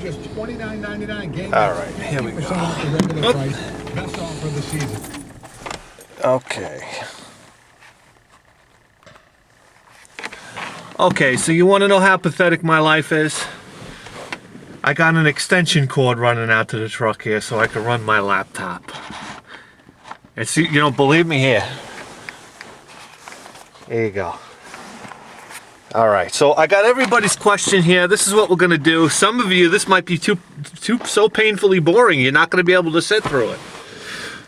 just $29.99. Game All right, here we go. off the regular price. Best offer of the season. Okay. Okay, so you want to know how pathetic my life is? I got an extension cord running out to the truck here so I can run my laptop. And see, you don't believe me? Here. There you go. All right, so I got everybody's question here. This is what we're gonna do. Some of you, this might be too so painfully boring, you're not gonna be able to sit through it.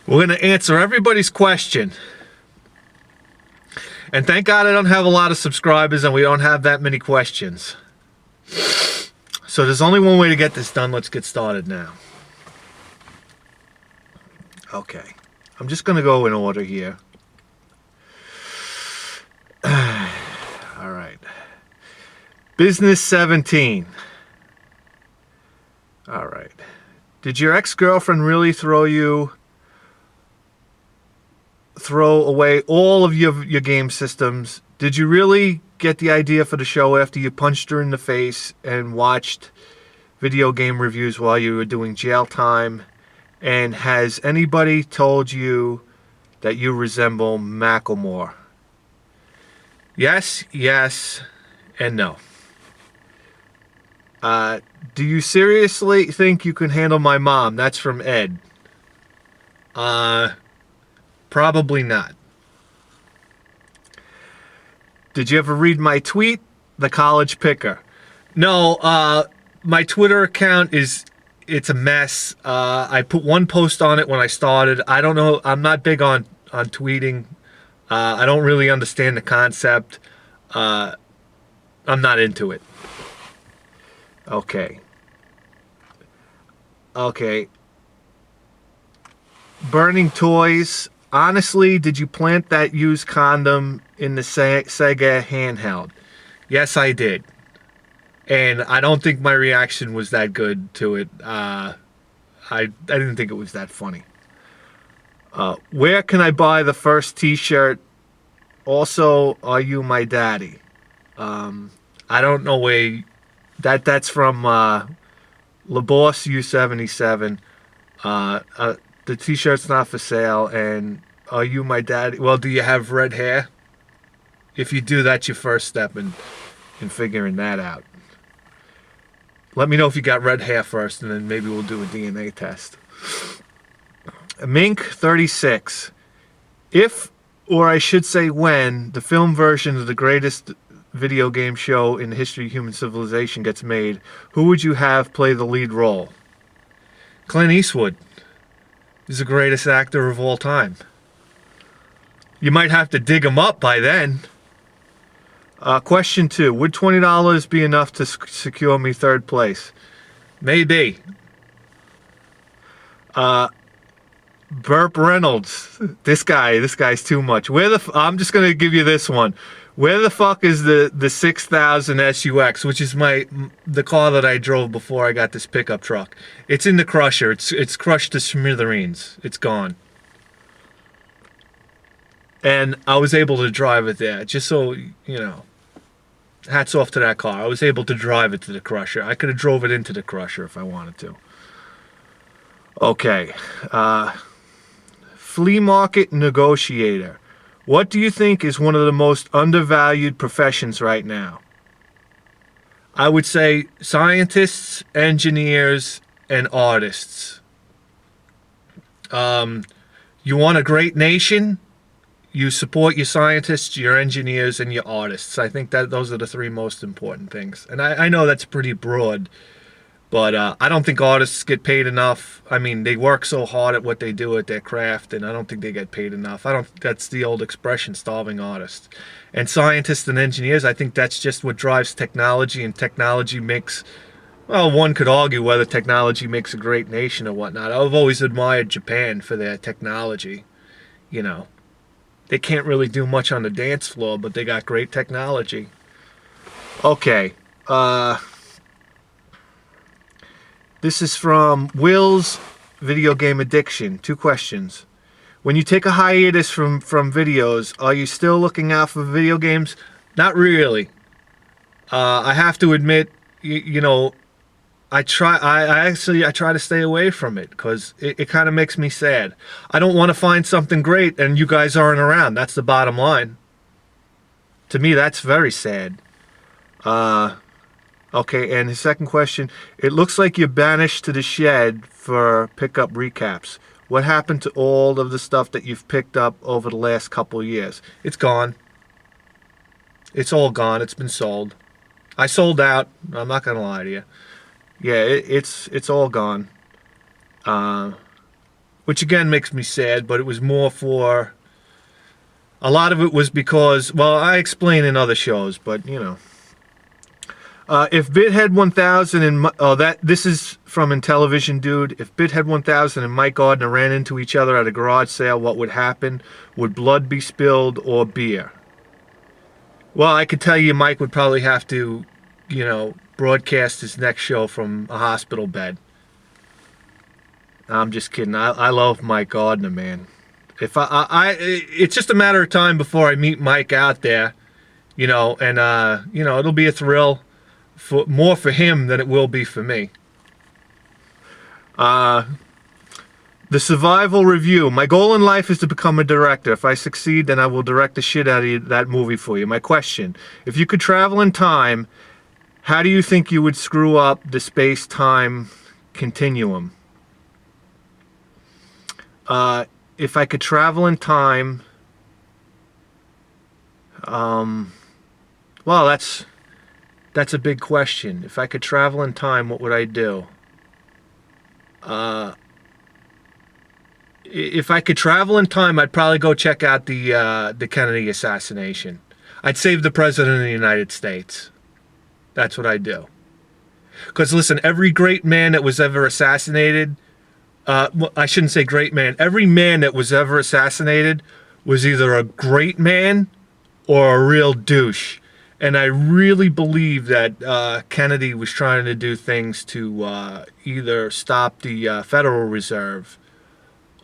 We're gonna answer everybody's question. And thank God I don't have a lot of subscribers and we don't have that many questions. So there's only one way to get this done. Let's get started now. Okay, I'm just gonna go in order here. All right. Business 17. All right. Did your ex-girlfriend really throw away all of your game systems? Did you really get the idea for the show after you punched her in the face and watched video game reviews while you were doing jail time? And has anybody told you that you resemble Macklemore? Yes, yes, and no. Do you seriously think you can handle my mom? That's from Ed. Probably not. Did you ever read my tweet? The college picker. No, my Twitter account it's a mess. I put one post on it when I started. I don't know, I'm not big on tweeting. I don't really understand the concept. I'm not into it. Okay. Burning toys. Honestly, did you plant that used condom in the Sega handheld? Yes, I did. And I don't think my reaction was that good to it. I didn't think it was that funny. Where can I buy the first t-shirt? Also, are you my daddy? I don't know where that's from LaBoss U77. The t-shirt's not for sale. And are you my daddy? Well, do you have red hair? If you do, that's your first step in figuring that out. Let me know if you got red hair first, and then maybe we'll do a DNA test. Mink 36. If, or I should say when, the film version of the greatest video game show in the history of human civilization gets made, who would you have play the lead role? Clint Eastwood. He's the greatest actor of all time. You might have to dig him up by then. Question 2. Would $20 be enough to secure me third place? Maybe. Burp Reynolds. This guy's too much. I'm just gonna give you this one. Where the fuck is the 6000 SUX, which is the car that I drove before I got this pickup truck? It's in the crusher. It's crushed to smithereens. It's gone. And I was able to drive it there, just so you know. Hats off to that car. I was able to drive it to the crusher. I could have drove it into the crusher if I wanted to. Okay. Flea market negotiator. What do you think is one of the most undervalued professions right now? I would say scientists, engineers, and artists. You want a great nation? You support your scientists, your engineers, and your artists. I think that those are the three most important things. And I know that's pretty broad, but I don't think artists get paid enough. I mean, they work so hard at what they do at their craft, and I don't think they get paid enough. That's the old expression, starving artists. And scientists and engineers, I think that's just what drives technology, and technology makes, well, one could argue whether technology makes a great nation or whatnot. I've always admired Japan for their technology, you know. They can't really do much on the dance floor, but they got great technology. Okay. This is from Will's Video Game Addiction. 2 questions. When you take a hiatus from videos, are you still looking out for video games? Not really. I have to admit, you know, I try to stay away from it because it kind of makes me sad. I don't want to find something great and you guys aren't around. That's the bottom line. To me, that's very sad. Okay, and his second question, it looks like you're banished to the shed for pickup recaps. What happened to all of the stuff that you've picked up over the last couple of years? It's gone. It's all gone. It's been sold. I sold out. I'm not going to lie to you. Yeah, it's all gone. Which again makes me sad, but it was more for... A lot of it was because, well, I explain in other shows, but, you know. If Bithead 1000 and... this is from Intellivision Dude. If Bithead 1000 and Mike Gardner ran into each other at a garage sale, what would happen? Would blood be spilled or beer? Well, I could tell you Mike would probably have to, you know, broadcast his next show from a hospital bed. I'm just kidding. I love Mike Gardner, man. If it's just a matter of time before I meet Mike out there, you know, and you know, it'll be a thrill more for him than it will be for me. The survival review. My goal in life is to become a director. If I succeed, then I will direct the shit out of that movie for you. My question: if you could travel in time, how do you think you would screw up the space-time continuum? If I could travel in time, well, that's a big question. If I could travel in time, what would I do? If I could travel in time, I'd probably go check out the Kennedy assassination. I'd save the president of the United States. That's what I'd do. Because listen, every great man that was ever assassinated, well, I shouldn't say great man, every man that was ever assassinated was either a great man or a real douche. And I really believe that Kennedy was trying to do things to either stop the Federal Reserve,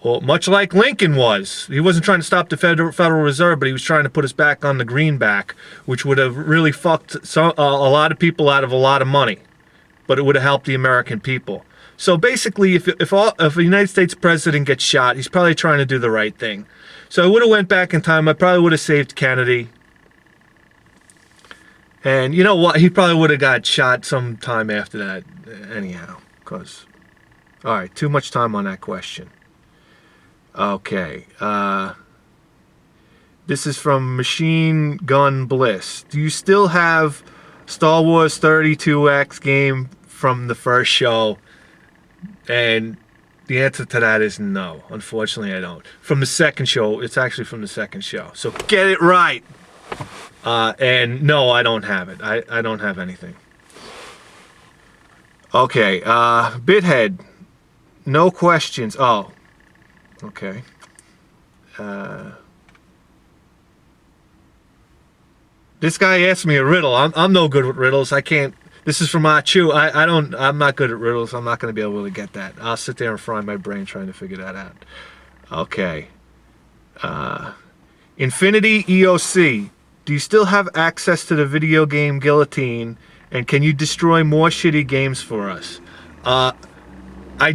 or much like Lincoln was. He wasn't trying to stop the Federal Reserve, but he was trying to put us back on the greenback, which would have really fucked a lot of people out of a lot of money, but it would have helped the American people. So basically, if a United States president gets shot, he's probably trying to do the right thing. So I would have went back in time. I probably would have saved Kennedy. And you know what? He probably would have got shot sometime after that anyhow. All right, too much time on that question. Okay. This is from Machine Gun Bliss. Do you still have Star Wars 32X game from the first show? And the answer to that is no. Unfortunately, I don't. From the second show, it's actually from the second show. So get it right. And no, I don't have it. I don't have anything. Okay, Bithead. No questions. Oh, okay. This guy asked me a riddle. I'm no good with riddles. I can't. This is from Achu. I'm not good at riddles. I'm not going to be able to get that. I'll sit there and fry my brain trying to figure that out. Okay. Infinity EOC. Do you still have access to the video game Guillotine, and can you destroy more shitty games for us? I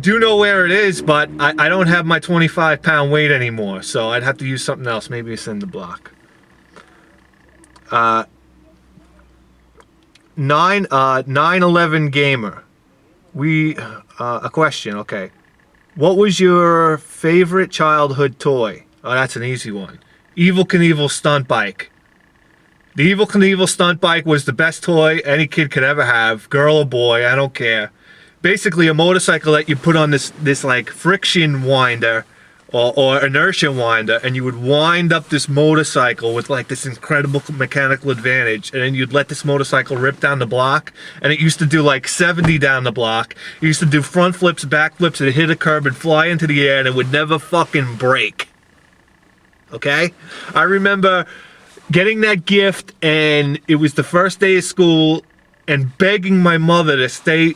do know where it is, but I don't have my 25-pound weight anymore, so I'd have to use something else. Maybe it's in the block. 9/11 Gamer. A question, okay. What was your favorite childhood toy? Oh, that's an easy one. Evel Knievel stunt bike. The Evel Knievel stunt bike was the best toy any kid could ever have, girl or boy, I don't care. Basically a motorcycle that you put on this like friction winder or inertia winder, and you would wind up this motorcycle with like this incredible mechanical advantage, and then you'd let this motorcycle rip down the block, and it used to do like 70 down the block. It used to do front flips, back flips, and hit a curb and fly into the air, and it would never fucking break. Okay? I remember getting that gift, and it was the first day of school, and begging my mother to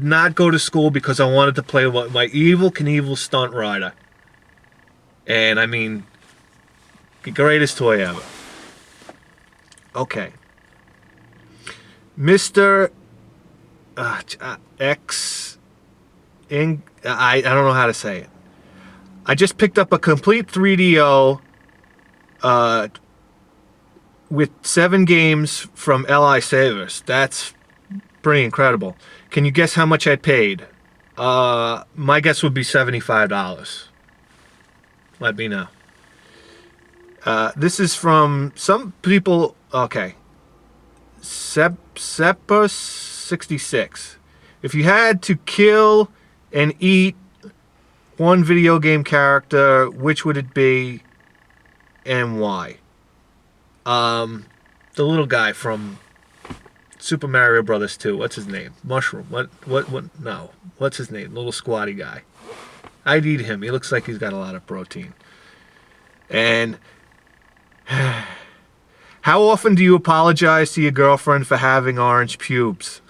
not go to school because I wanted to play with my Evel Knievel stunt rider. And I mean, the greatest toy ever. Okay. Mr. X. I don't know how to say it. I just picked up a complete 3DO with 7 games from LI Savers. That's pretty incredible. Can you guess how much I paid? My guess would be $75. Let me know. This is from some people. Okay. Sepos 66. If you had to kill and eat one video game character, which would it be and why? The little guy from Super Mario Brothers 2. What's his name? Mushroom. What? No. What's his name? Little squatty guy. I'd eat him. He looks like he's got a lot of protein. And how often do you apologize to your girlfriend for having orange pubes?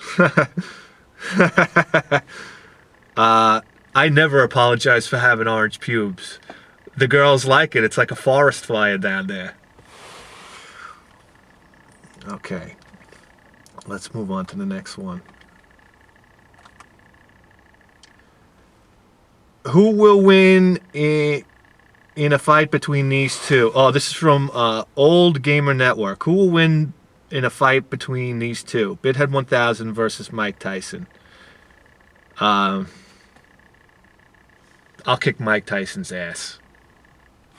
I never apologize for having orange pubes. The girls like it. It's like a forest fire down there. Okay. Let's move on to the next one. Who will win in a fight between these two? Oh, this is from Old Gamer Network. Who will win in a fight between these two? Bithead 1000 versus Mike Tyson. I'll kick Mike Tyson's ass.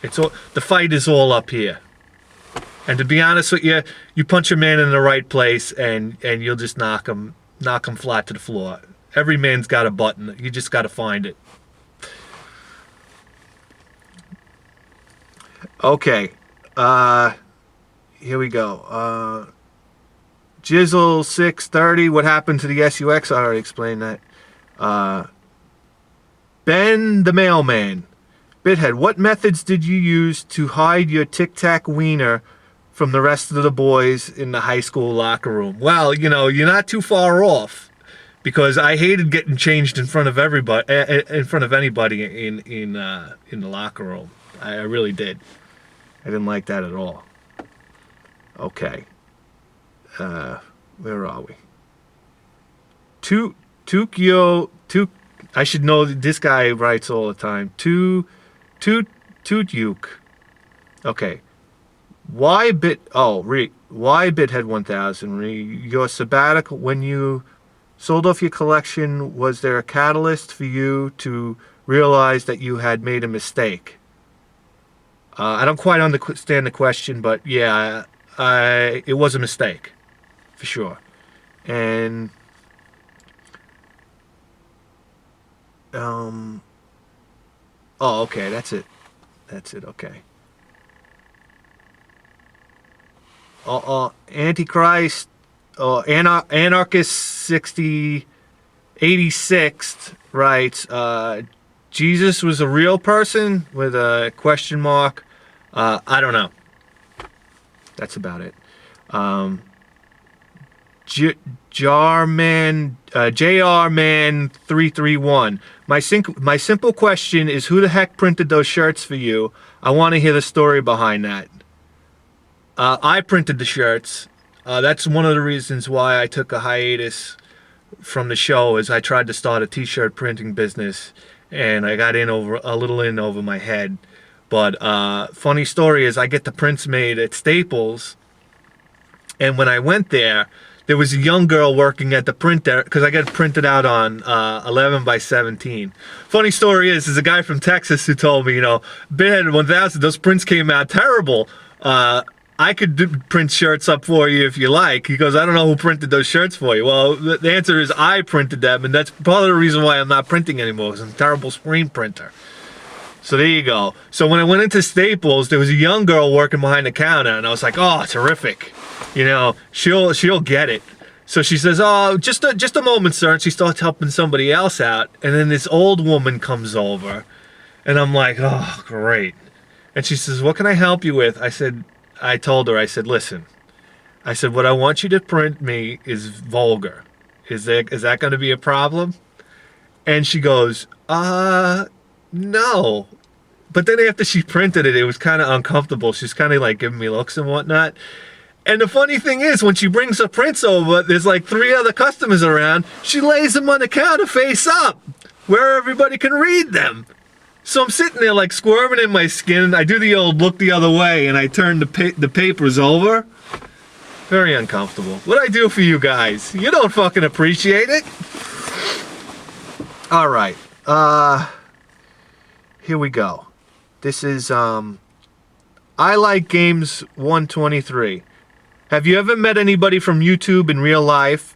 The fight is all up here. And to be honest with you, you punch a man in the right place and you'll just knock him flat to the floor. Every man's got a button. You just got to find it. Okay. Here we go. Jizzle 630. What happened to the SUX? I already explained that. Ben the Mailman. Bithead, what methods did you use to hide your Tic Tac wiener from the rest of the boys in the high school locker room? Well, you're not too far off, because I hated getting changed in front of everybody, in front of anybody in the locker room. I really did. I didn't like that at all. Okay. Where are we? Tukyo. I should know this guy writes all the time. Tutyuk. Okay. Why Bithead 1000? Your sabbatical, when you sold off your collection, was there a catalyst for you to realize that you had made a mistake? I don't quite understand the question, but yeah, it was a mistake, for sure. And okay, that's it. Okay. Antichrist, Anarchist 86 writes, Jesus was a real person with a question mark. I don't know. That's about it. JRman 331. My simple question is, who the heck printed those shirts for you? I want to hear the story behind that. I printed the shirts. That's one of the reasons why I took a hiatus from the show, is I tried to start a t-shirt printing business, and I got a little in over my head. But funny story is, I get the prints made at Staples, and when I went there was a young girl working at the printer, because I got it printed out on 11 by 17. Funny story is a guy from Texas who told me, Bithead 1000, those prints came out terrible. I could print shirts up for you if you like. He goes, I don't know who printed those shirts for you. Well, the answer is I printed them, and that's part of the reason why I'm not printing anymore, because I'm a terrible screen printer. So there you go. So when I went into Staples, there was a young girl working behind the counter, and I was like, oh, terrific. She'll get it. So she says, oh, just a moment, sir. And she starts helping somebody else out. And then this old woman comes over, and I'm like, oh, great. And she says, what can I help you with? I told her, listen, what I want you to print me is vulgar. Is that going to be a problem? And she goes, no. But then after she printed it, it was kind of uncomfortable. She's kind of like giving me looks and whatnot. And the funny thing is, when she brings her prints over, there's like 3 other customers around. She lays them on the counter face up, where everybody can read them. So I'm sitting there like squirming in my skin. I do the old look the other way, and I turn the papers over. Very uncomfortable. What I do for you guys? You don't fucking appreciate it. All right. Here we go. This is I like games 123. Have you ever met anybody from YouTube in real life?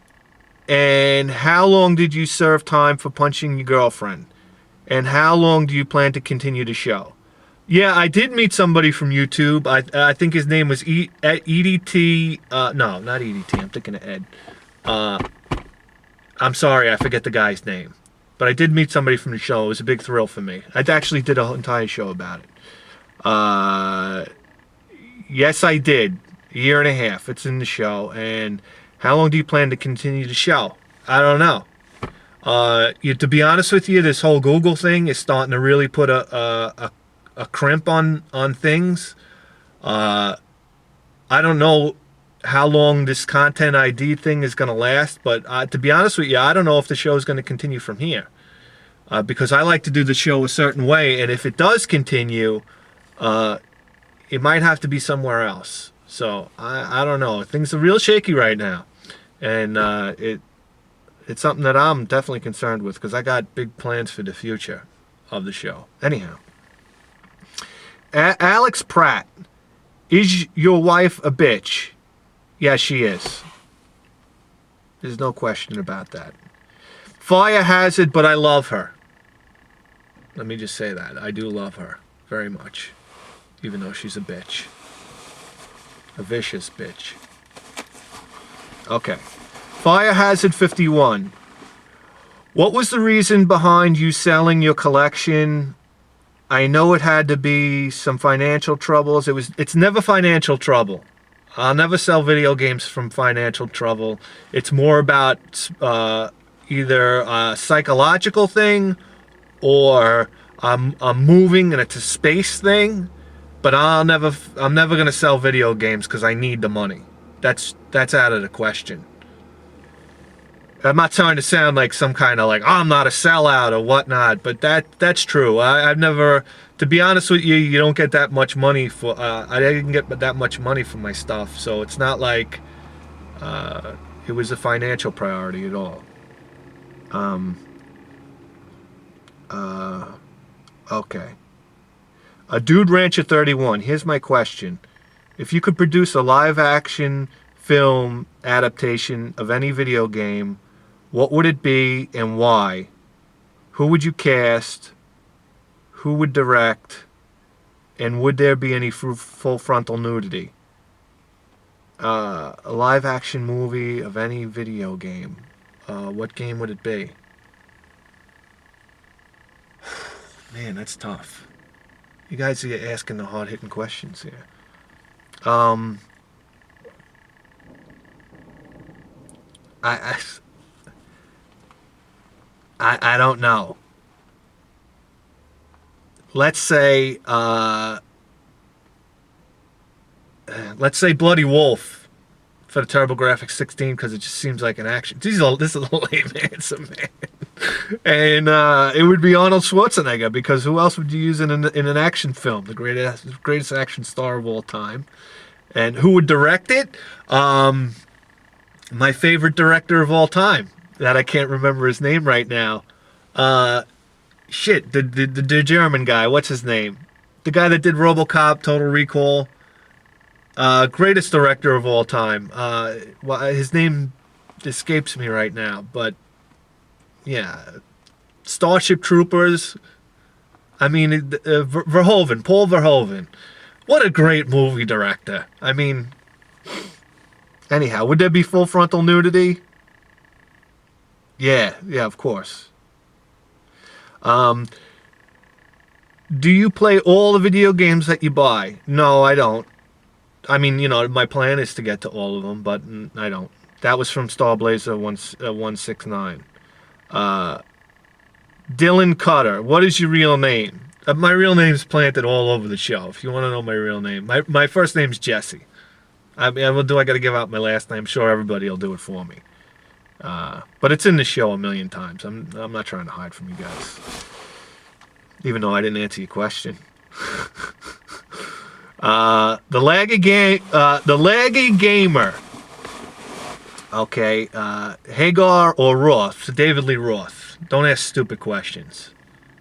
And how long did you serve time for punching your girlfriend? And how long do you plan to continue the show? Yeah, I did meet somebody from YouTube. I think his name was EDT. No, not EDT. I'm thinking of Ed. I'm sorry, I forget the guy's name. But I did meet somebody from the show. It was a big thrill for me. I actually did an entire show about it. Yes, I did. A year and a half. It's in the show. And how long do you plan to continue the show? I don't know. To be honest with you, this whole Google thing is starting to really put a crimp on things. I don't know how long this content ID thing is going to last, but to be honest with you, I don't know if the show is going to continue from here. Because I like to do the show a certain way, and if it does continue, it might have to be somewhere else. So I don't know. Things are real shaky right now, and it's something that I'm definitely concerned with because I got big plans for the future of the show. Anyhow, Alex Pratt, is your wife a bitch? Yes, she is. There's no question about that. Fire hazard, but I love her. Let me just say that. I do love her very much, even though she's a bitch. A vicious bitch. Okay. Fire Hazard 51. What was the reason behind you selling your collection? I know it had to be some financial troubles. It's never financial trouble. I'll never sell video games from financial trouble. It's more about either a psychological thing or I'm moving and it's a space thing. But I'm never gonna sell video games because I need the money. That's out of the question. I'm not trying to sound like some kind of like, oh, I'm not a sellout or whatnot, but that's true. I've never, to be honest with you, you don't get that much money for, I didn't get that much money for my stuff, so it's not like it was a financial priority at all. Okay. A Dude Rancher 31, here's my question. If you could produce a live action film adaptation of any video game, what would it be and why? Who would you cast? Who would direct? And would there be any full frontal nudity? A live action movie of any video game. What game would it be? Man, that's tough. You guys are asking the hard-hitting questions here. I don't know. Let's say Bloody Wolf for the TurboGrafx 16 because it just seems like an action. This is a lame answer, man. And it would be Arnold Schwarzenegger because who else would you use in an action film? The greatest action star of all time. And who would direct it? My favorite director of all time that I can't remember his name right now. The German guy. What's his name? The guy that did RoboCop, Total Recall. Greatest director of all time. His name escapes me right now, but yeah, Starship Troopers. I mean, Verhoeven, Paul Verhoeven. What a great movie director. I mean, anyhow, would there be full frontal nudity? Yeah, of course. Do you play all the video games that you buy? No, I don't. I mean, my plan is to get to all of them, but I don't. That was from Starblazer 169. Dylan Cutter. What is your real name? My real name's planted all over the show. If you want to know my real name, my first name's Jesse. I mean, I got to give out my last name? I'm sure everybody will do it for me. But it's in the show a million times. I'm not trying to hide from you guys, even though I didn't answer your question. The laggy gamer. Okay, Hagar or Roth? David Lee Roth. Don't ask stupid questions.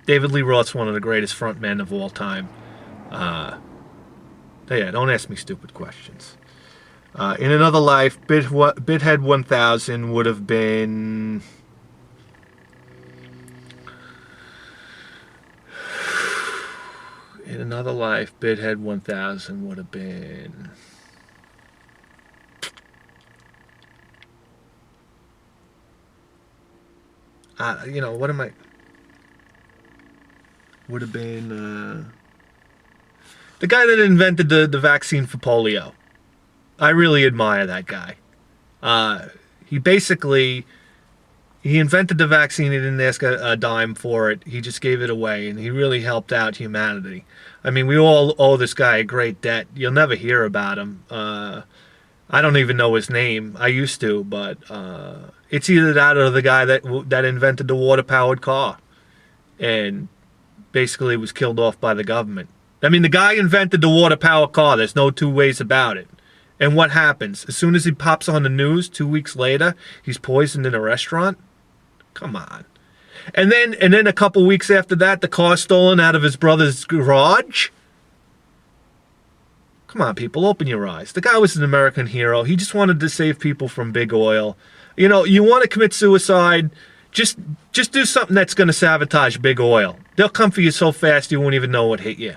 David Lee Roth's one of the greatest frontmen of all time. Yeah, don't ask me stupid questions. In another life, Bithead 1000 would have been... In another life, Bithead 1000 would have been... what am I... Would have been... the guy that invented the vaccine for polio. I really admire that guy. He basically... He invented the vaccine. He didn't ask a dime for it. He just gave it away, and he really helped out humanity. I mean, we all owe this guy a great debt. You'll never hear about him. I don't even know his name. I used to, but it's either that or the guy that invented the water-powered car and basically was killed off by the government. I mean, the guy invented the water-powered car. There's no two ways about it. And what happens? As soon as he pops on the news, 2 weeks later, he's poisoned in a restaurant? Come on. And then a couple weeks after that, the car's stolen out of his brother's garage? Come on, people, open your eyes. The guy was an American hero. He just wanted to save people from big oil. You know, you want to commit suicide, just do something that's going to sabotage big oil. They'll come for you so fast you won't even know what hit you.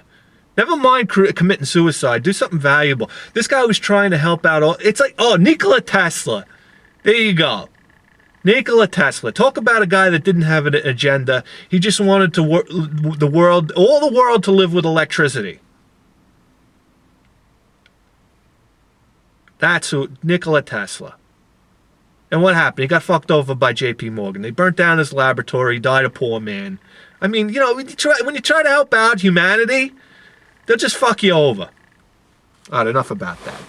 Never mind committing suicide. Do something valuable. This guy was trying to help out. It's like, Nikola Tesla. There you go. Nikola Tesla. Talk about a guy that didn't have an agenda. He just wanted all the world to live with electricity. That's who, Nikola Tesla. And what happened? He got fucked over by J.P. Morgan. They burnt down his laboratory. He died a poor man. I mean, when you try to help out humanity, they'll just fuck you over. All right, enough about that.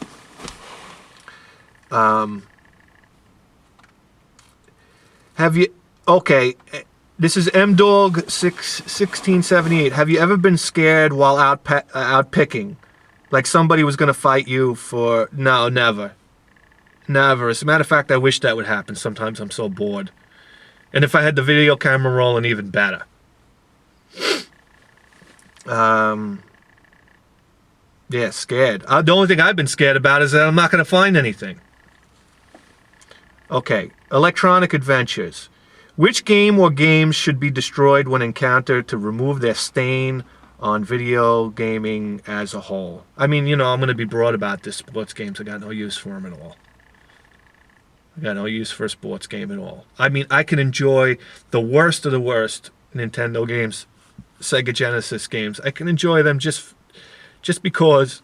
This is MDog1678. Have you ever been scared while out picking? Like somebody was going to fight you for... No, never. Never. As a matter of fact, I wish that would happen. Sometimes I'm so bored. And if I had the video camera rolling, even better. Yeah, scared. The only thing I've been scared about is that I'm not going to find anything. Okay, electronic adventures. Which game or games should be destroyed when encountered to remove their stain on video gaming as a whole? I mean, I'm going to be broad about this. Sports games, I got no use for them at all. I got no use for a sports game at all. I mean, I can enjoy the worst of the worst Nintendo games, Sega Genesis games. I can enjoy them just because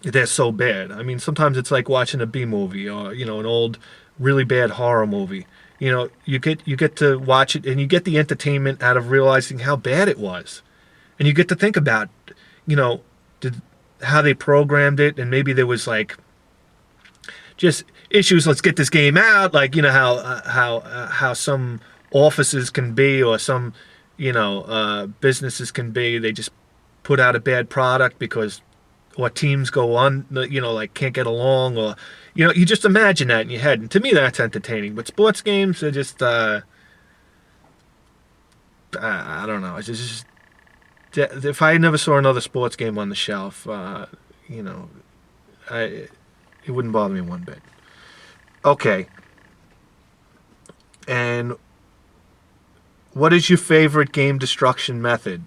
they're so bad. I mean, sometimes it's like watching a B movie or, an old, really bad horror movie. You get to watch it and you get the entertainment out of realizing how bad it was. And you get to think about, how they programmed it, and maybe there was like just issues. Let's get this game out, like how some offices can be, or some businesses can be. They just put out a bad product because, or teams go on, like can't get along, or you just imagine that in your head. And to me, that's entertaining. But sports games are just, I don't know. It's just if I never saw another sports game on the shelf, it wouldn't bother me one bit. Okay. And what is your favorite game destruction method?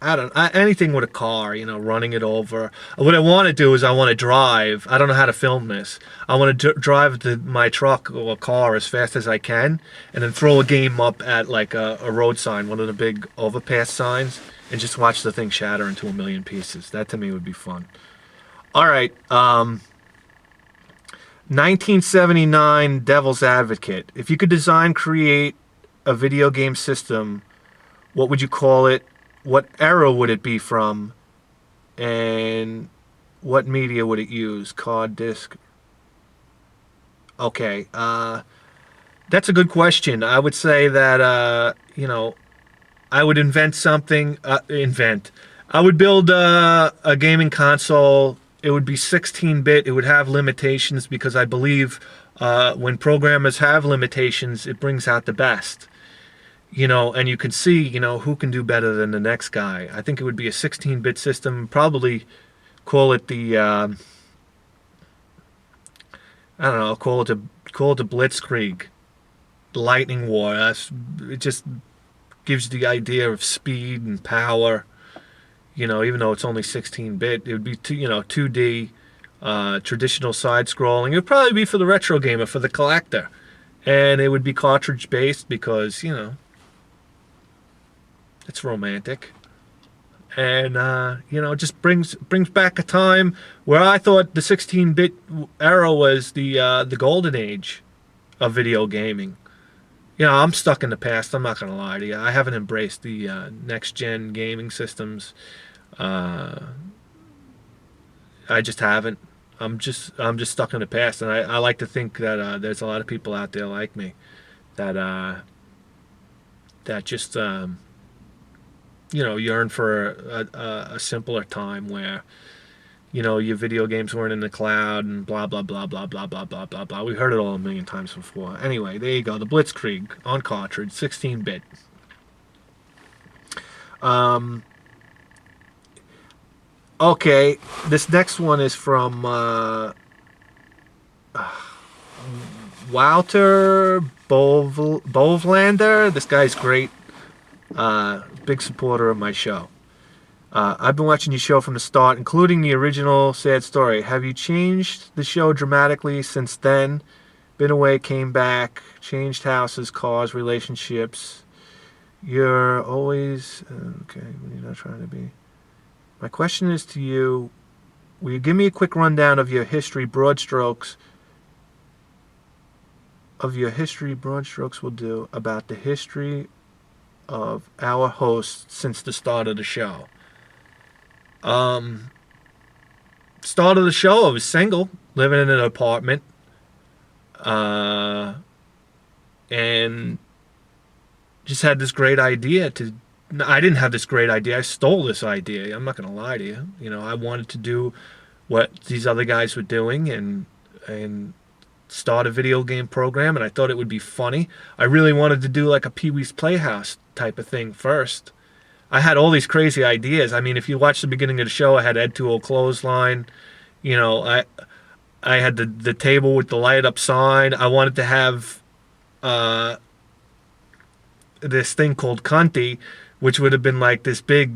Anything with a car, running it over. What I want to do is I want to drive. I don't know how to film this. I want to drive my truck or car as fast as I can, and then throw a game up at like a road sign, one of the big overpass signs, and just watch the thing shatter into a million pieces. That to me would be fun. All right. 1979 Devil's Advocate. If you could create a video game system, what would you call it? What era would it be from? And what media would it use? Card, disc? Okay, that's a good question. I would say that, I would invent something. I would build a gaming console. It would be 16-bit. It would have limitations because I believe when programmers have limitations, it brings out the best. And you can see, who can do better than the next guy. I think it would be a 16-bit system. Probably call it the, I don't know, call it the Blitzkrieg, the Lightning War. It just gives the idea of speed and power. Even though it's only 16-bit, it would be 2D, traditional side-scrolling. It would probably be for the retro gamer, for the collector, and it would be cartridge-based because it's romantic, and it just brings back a time where I thought the 16-bit era was the golden age of video gaming. I'm stuck in the past. I'm not gonna lie to you. I haven't embraced the next gen gaming systems. I just haven't. I'm just stuck in the past, and I like to think that there's a lot of people out there like me that just yearn for a simpler time where your video games weren't in the cloud and blah blah blah blah blah blah blah blah blah. We heard it all a million times before. Anyway, there you go. The Blitzkrieg on cartridge, 16-bit. Okay, this next one is from Wouter Bovlander. This guy's great. Big supporter of my show. I've been watching your show from the start, including the original Sad Story. Have you changed the show dramatically since then? Been away, came back, changed houses, cars, relationships. You're always... okay, you're not trying to be... My question is to you, will you give me a quick rundown of your history, broad strokes? Of your history, broad strokes will do, about the history of our host since the start of the show. Start of the show, I was single, living in an apartment, and just had this great idea to... I didn't have this great idea. I stole this idea. I'm not going to lie to you. I wanted to do what these other guys were doing and start a video game program, and I thought it would be funny. I really wanted to do like a Pee-wee's Playhouse type of thing first. I had all these crazy ideas. I mean, if you watch the beginning of the show, I had Ed 2 Clothesline. I had the table with the light up sign. I wanted to have this thing called Cunty, which would have been like this big,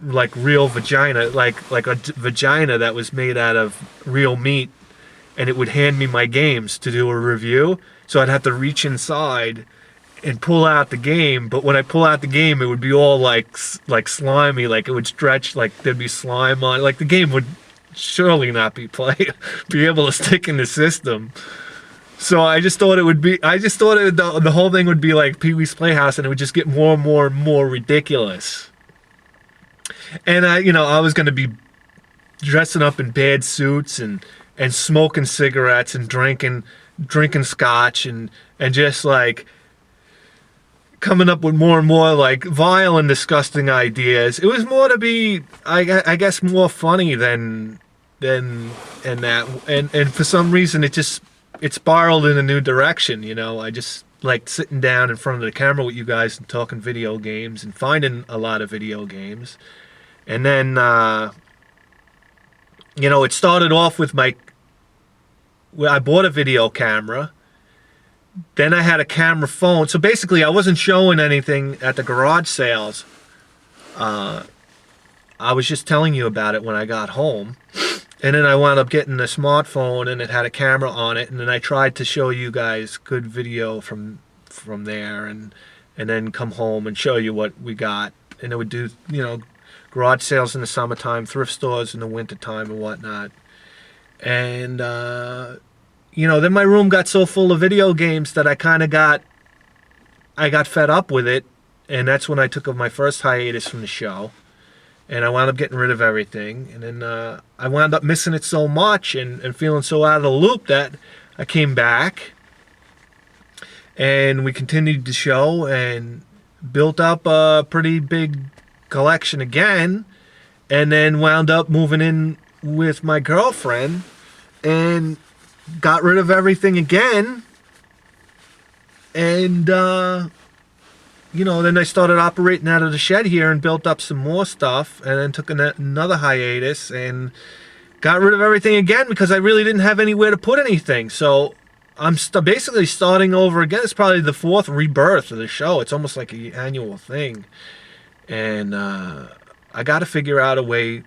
like real vagina, like a vagina that was made out of real meat, and it would hand me my games to do a review. So I'd have to reach inside and pull out the game, but when I pull out the game, it would be all like slimy, like it would stretch, like there'd be slime on it. Like the game would surely not be able to stick in the system. So I just thought the whole thing would be like Pee-wee's Playhouse, and it would just get more and more and more ridiculous. And I was going to be dressing up in bad suits and smoking cigarettes and drinking scotch and just like coming up with more and more like vile and disgusting ideas. It was more to be, I guess, more funny than that. And for some reason, it spiraled in a new direction. I just liked sitting down in front of the camera with you guys and talking video games and finding a lot of video games. And then, it started off with I bought a video camera. Then I had a camera phone. So basically, I wasn't showing anything at the garage sales. I was just telling you about it when I got home. And then I wound up getting a smartphone, and it had a camera on it. And then I tried to show you guys good video from there, and then come home and show you what we got. And it would do, garage sales in the summertime, thrift stores in the wintertime and whatnot. And, then my room got so full of video games that I got fed up with it. And that's when I took my first hiatus from the show. and I wound up getting rid of everything. And then I wound up missing it so much and feeling so out of the loop that I came back, and we continued the show and built up a pretty big collection again, and then wound up moving in with my girlfriend and got rid of everything again. And you know, then I started operating out of the shed here and built up some more stuff, and then took another hiatus and got rid of everything again because I really didn't have anywhere to put anything. So I'm basically starting over again. It's probably the 4th rebirth of the show. It's almost like an annual thing. And I got to figure out a way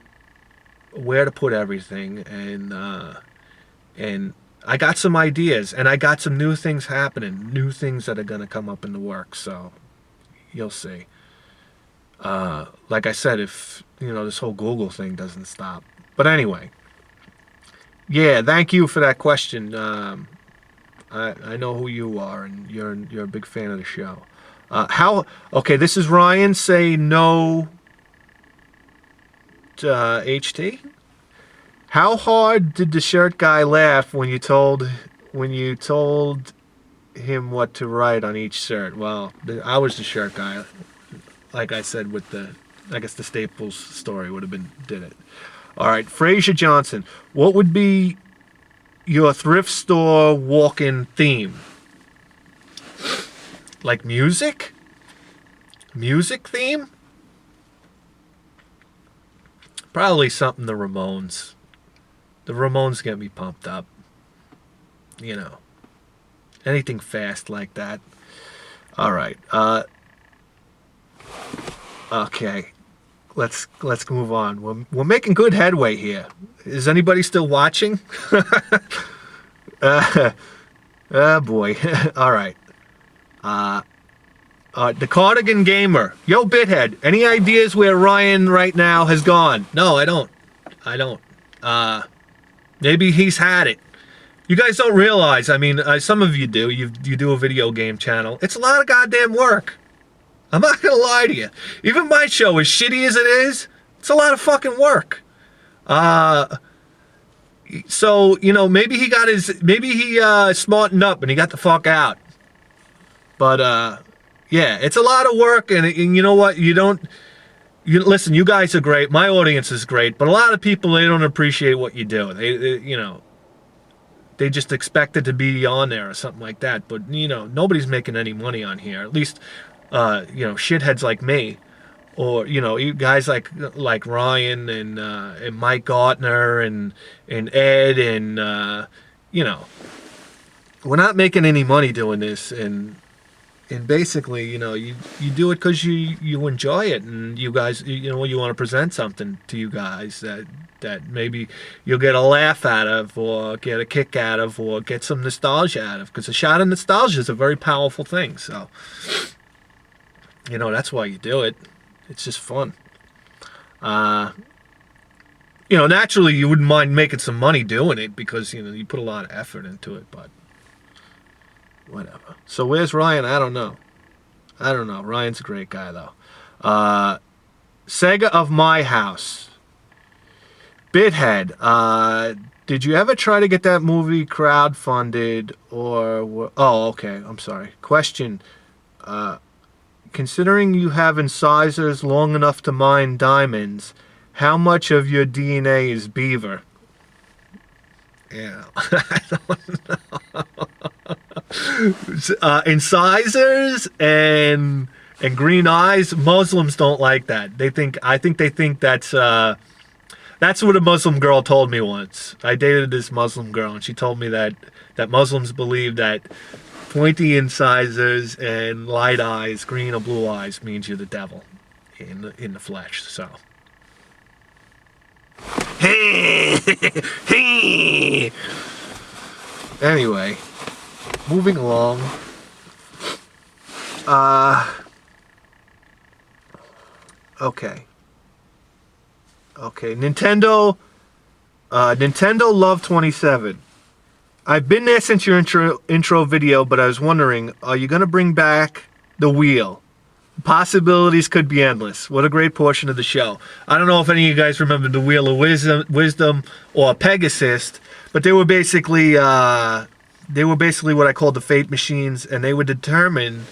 where to put everything. And I got some ideas, and I got some new things happening, new things that are going to come up in the works. So you'll see. Like I said, if, you know, this whole Google thing doesn't stop. But anyway, yeah, thank you for that question. I know who you are, and you're a big fan of the show. Okay, this is Ryan. Say no to HT. How hard did the shirt guy laugh when you told him what to write on each shirt? Well, I was the shirt guy. Like I said, with I guess the Staples story would have did it. All right, Fraser Johnson. What would be your thrift store walk-in theme? Like music? Music theme? Probably something the Ramones. The Ramones get me pumped up. You know. Anything fast like that. All right. Okay. Let's move on. We're making good headway here. Is anybody still watching? Oh boy. All right. The Cardigan Gamer. Yo, Bithead. Any ideas where Ryan right now has gone? No, I don't. Maybe he's had it. You guys don't realize. I mean, some of you do. You do a video game channel. It's a lot of goddamn work. I'm not gonna lie to you. Even my show, as shitty as it is, it's a lot of fucking work. So, you know, maybe he smartened up and he got the fuck out. But yeah, it's a lot of work, and you know what? Listen, you guys are great. My audience is great, but a lot of people, they don't appreciate what you do. They you know, they just expect it to be on there or something like that. But you know, nobody's making any money on here. At least you know, shitheads like me, or you know, you guys like Ryan and Mike Gartner and Ed and you know, we're not making any money doing this, and basically, you know, you do it because you enjoy it, and you guys, you know, you want to present something to you guys that maybe you'll get a laugh out of, or get a kick out of, or get some nostalgia out of, because a shot of nostalgia is a very powerful thing. So, you know, that's why you do it. It's just fun. You know, naturally you wouldn't mind making some money doing it because, you know, you put a lot of effort into it, but whatever. So where's Ryan? I don't know. Ryan's a great guy, though. Sega of My House. Bithead. Did you ever try to get that movie crowdfunded or... Oh, okay. I'm sorry. Question. Considering you have incisors long enough to mine diamonds, how much of your DNA is beaver? Yeah. I don't know. Incisors and green eyes, Muslims don't like that. I think they think that's what a Muslim girl told me once. I dated this Muslim girl, and she told me that Muslims believe that pointy incisors and light eyes, green or blue eyes, means you're the devil in the flesh. So. Anyway, moving along. Okay. Nintendo Love 27. I've been there since your intro video, but I was wondering, are you gonna bring back the wheel? possibilities could be endless. What a great portion of the show. I don't know if any of you guys remember the Wheel of Wisdom or Pegasus, but they were basically what I called the fate machines, and they would determine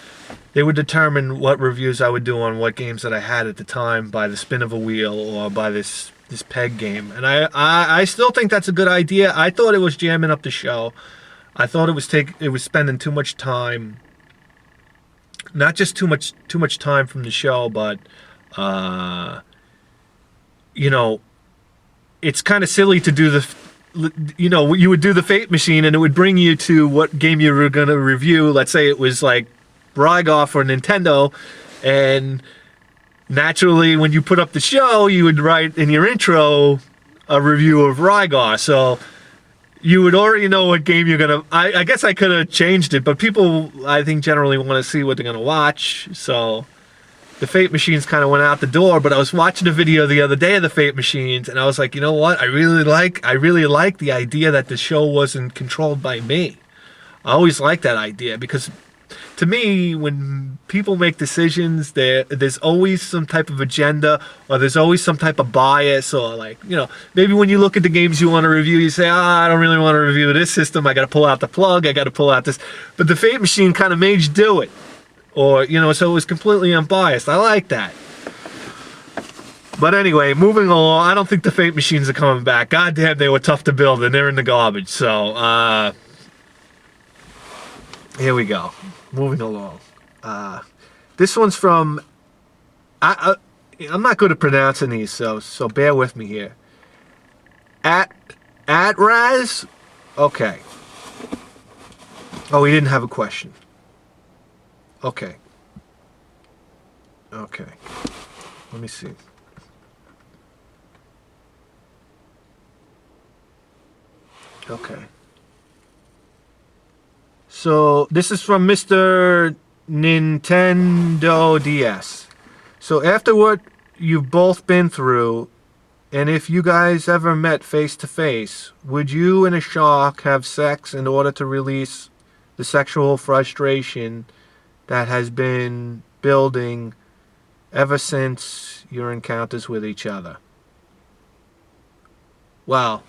what reviews I would do on what games that I had at the time by the spin of a wheel or by this peg game. And I still think that's a good idea. I thought it was jamming up the show. I thought it was spending too much time. Not just too much time from the show, but it's kind of silly to do you would do the fate machine and it would bring you to what game you were going to review. Let's say it was like Rygar for Nintendo, and naturally when you put up the show, you would write in your intro a review of Rygar. So you would already know what game you're gonna. I guess I could have changed it, but people, I think, generally want to see what they're gonna watch. So the Fate Machines kind of went out the door. But I was watching a video the other day of the Fate Machines, and I was like, you know what? I really like the idea that the show wasn't controlled by me. I always like that idea because, to me, when people make decisions, there's always some type of agenda, or there's always some type of bias, or maybe when you look at the games you want to review, you say, I don't really want to review this system. I got to pull out the plug. I got to pull out this. But the Fate Machine kind of made you do it, or so it was completely unbiased. I like that. But anyway, moving along, I don't think the Fate Machines are coming back. God damn, they were tough to build, and they're in the garbage. So here we go. Moving along. This one's from... I'm not good at pronouncing these, so bear with me here. Atraz? Okay. Oh, he didn't have a question. Okay. Let me see. Okay. So this is from Mr. Nintendo DS. So after what you've both been through, and if you guys ever met face to face, would you and a shark have sex in order to release the sexual frustration that has been building ever since your encounters with each other? Well,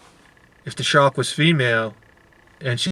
if the shark was female and she